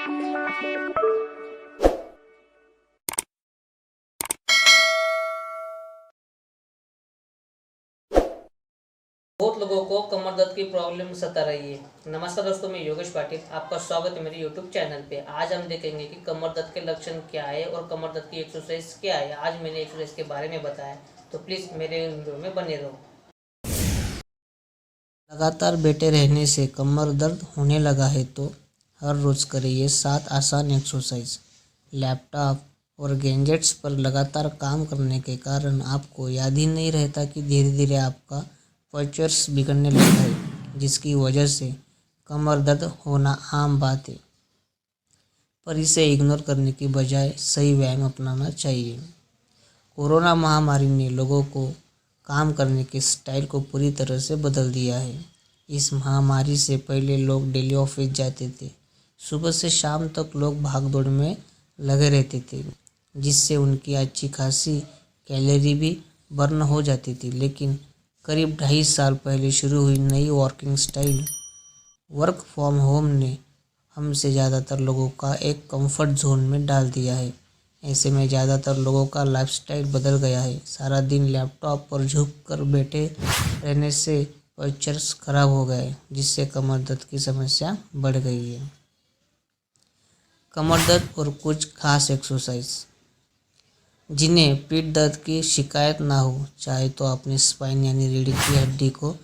बहुत लोगों को कमर दर्द की प्रॉब्लम सता रही है। नमस्कार दोस्तों, मैं योगेश पाटिल, आपका स्वागत है मेरे यूट्यूब चैनल पे। आज हम देखेंगे कि कमर दर्द के लक्षण क्या है और कमर दर्द की एक्सरसाइज क्या है। आज मैंने एक्सरसाइज के बारे में बताया, तो प्लीज़ मेरे वीडियो में बने रहो। लगातार बैठे रहने से कमर दर्द होने लगा है तो हर रोज़ करिए 7 आसान एक्सरसाइज। लैपटॉप और गैजेट्स पर लगातार काम करने के कारण आपको याद ही नहीं रहता कि धीरे धीरे आपका पोस्चर्स बिगड़ने लगता है, जिसकी वजह से कमर दर्द होना आम बात है। पर इसे इग्नोर करने की बजाय सही व्यायाम अपनाना चाहिए। कोरोना महामारी ने लोगों को काम करने के स्टाइल को पूरी तरह से बदल दिया है। इस महामारी से पहले लोग डेली ऑफिस जाते थे। सुबह से शाम तक लोग भाग दौड़ में लगे रहते थे, जिससे उनकी अच्छी खासी कैलोरी भी बर्न हो जाती थी। लेकिन करीब 2.5 साल पहले शुरू हुई नई working style work from home ने हमसे ज़्यादातर लोगों का एक कंफर्ट जोन में डाल दिया है। ऐसे में ज़्यादातर लोगों का लाइफस्टाइल बदल गया है। सारा दिन लैपटॉप पर झुक कर बैठे रहने से पोस्चर्स खराब हो गए, जिससे कमर दर्द की समस्या बढ़ गई है। कमर दर्द और कुछ खास एक्सरसाइज। जिन्हें पीठ दर्द की शिकायत ना हो, चाहे तो अपनी स्पाइन यानी रीढ़ की हड्डी को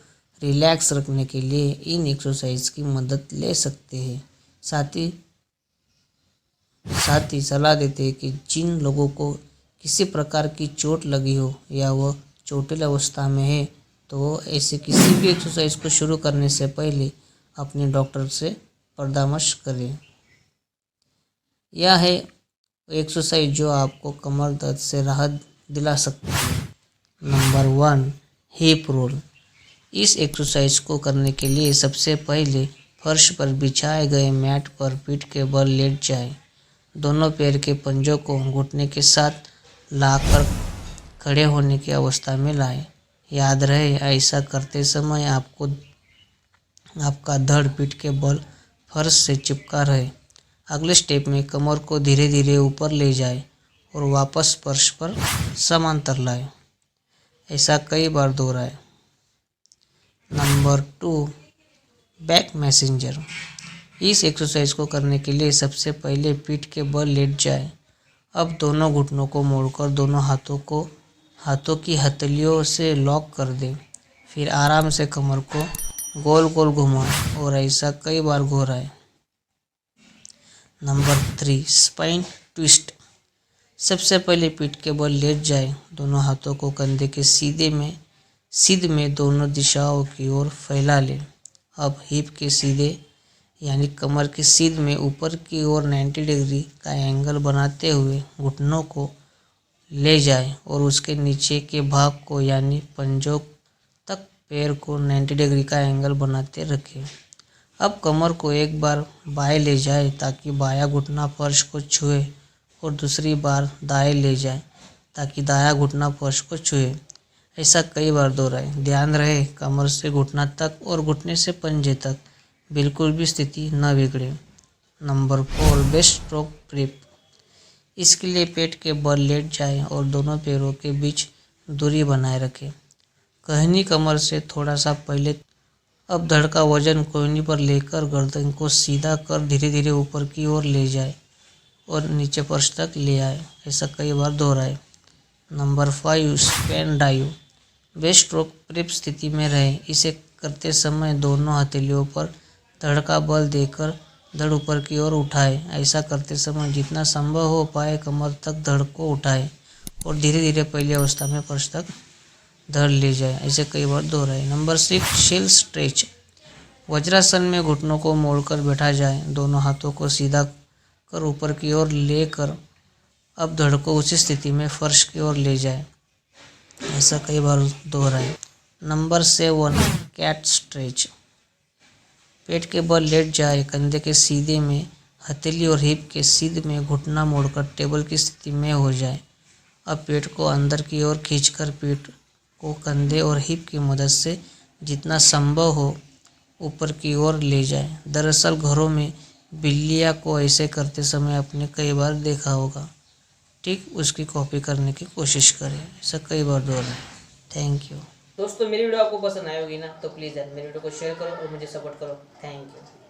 रिलैक्स रखने के लिए इन एक्सरसाइज की मदद ले सकते हैं। साथ ही सलाह देते हैं कि जिन लोगों को किसी प्रकार की चोट लगी हो या वह चोटिल अवस्था में है, तो वो ऐसे किसी भी एक्सरसाइज को शुरू करने से पहले अपने डॉक्टर से परामर्श करें। यह है एक्सरसाइज जो आपको कमर दर्द से राहत दिला सकती है। Number 1, hip roll. इस एक्सरसाइज को करने के लिए सबसे पहले फर्श पर बिछाए गए मैट पर पीठ के बल लेट जाएं। दोनों पैर के पंजों को घुटने के साथ लाकर खड़े होने की अवस्था में लाएं। याद रहे, ऐसा करते समय आपका धड़ पीठ के बल फर्श से चिपका रहे। अगले स्टेप में कमर को धीरे धीरे ऊपर ले जाएं और वापस फर्श पर समांतर लाएं। ऐसा कई बार दोहराएं। Number 2, back messenger. इस एक्सरसाइज को करने के लिए सबसे पहले पीठ के बल लेट जाएं। अब दोनों घुटनों को मोड़कर दोनों हाथों की हथेलियों से लॉक कर दें। फिर आराम से कमर को गोल गोल घुमाएं और ऐसा कई बार दोहराएं। Number 3, spine twist. सबसे पहले पीठ के बल लेट जाएं। दोनों हाथों को कंधे के सीध में दोनों दिशाओं की ओर फैला लें। अब हिप के सीधे यानी कमर के सीध में ऊपर की ओर 90 डिग्री का एंगल बनाते हुए घुटनों को ले जाएं और उसके नीचे के भाग को यानी पंजों तक पैर को 90 डिग्री का एंगल बनाते रखें। अब कमर को एक बार बाएं ले जाएं ताकि बायां घुटना फर्श को छुए और दूसरी बार दाएं ले जाएं ताकि दायां घुटना फर्श को छुए। ऐसा कई बार दोहराएं। ध्यान रहे, कमर से घुटना तक और घुटने से पंजे तक बिल्कुल भी स्थिति न बिगड़े। Number 4, best stroke grip. इसके लिए पेट के बल लेट जाएं और दोनों पैरों के बीच दूरी बनाए रखें। कहनी कमर से थोड़ा सा पहले। अब धड़ का वजन कोहनी पर लेकर गर्दन को सीधा कर धीरे धीरे ऊपर की ओर ले जाए और नीचे फर्श तक ले आए। ऐसा कई बार दोहराए। Number 5, span dive. Best stroke grip स्थिति में रहें। इसे करते समय दोनों हथेलियों पर धड़ का बल देकर धड़ ऊपर की ओर उठाएं। ऐसा करते समय जितना संभव हो पाए कमर तक धड़ को उठाएं और धीरे धीरे पहली अवस्था में फर्श तक धड़ ले जाए। ऐसे कई बार दोहराएं। नंबर 6, शील स्ट्रेच। वज्रासन में घुटनों को मोड़कर बैठा जाए। दोनों हाथों को सीधा कर ऊपर की ओर लेकर अब धड़ को उसी स्थिति में फर्श की ओर ले जाए। ऐसा कई बार दोहराएं। Number 7, cat stretch. पेट के बल लेट जाए, कंधे के सीधे में हथेली और हिप के सीध में घुटना मोड़कर टेबल की स्थिति में हो जाए। अब पेट को अंदर की ओर खींचकर पीठ को कंधे और हिप की मदद से जितना संभव हो ऊपर की ओर ले जाएं। दरअसल घरों में बिल्लिया को ऐसे करते समय आपने कई बार देखा होगा। ठीक उसकी कॉपी करने की कोशिश करें, ऐसा कई बार दोहराएं। Thank you. दोस्तों मेरी वीडियो आपको पसंद आई होगी ना, तो प्लीज़ यार मेरी वीडियो को शेयर करो और मुझे सपोर्ट करो। Thank you.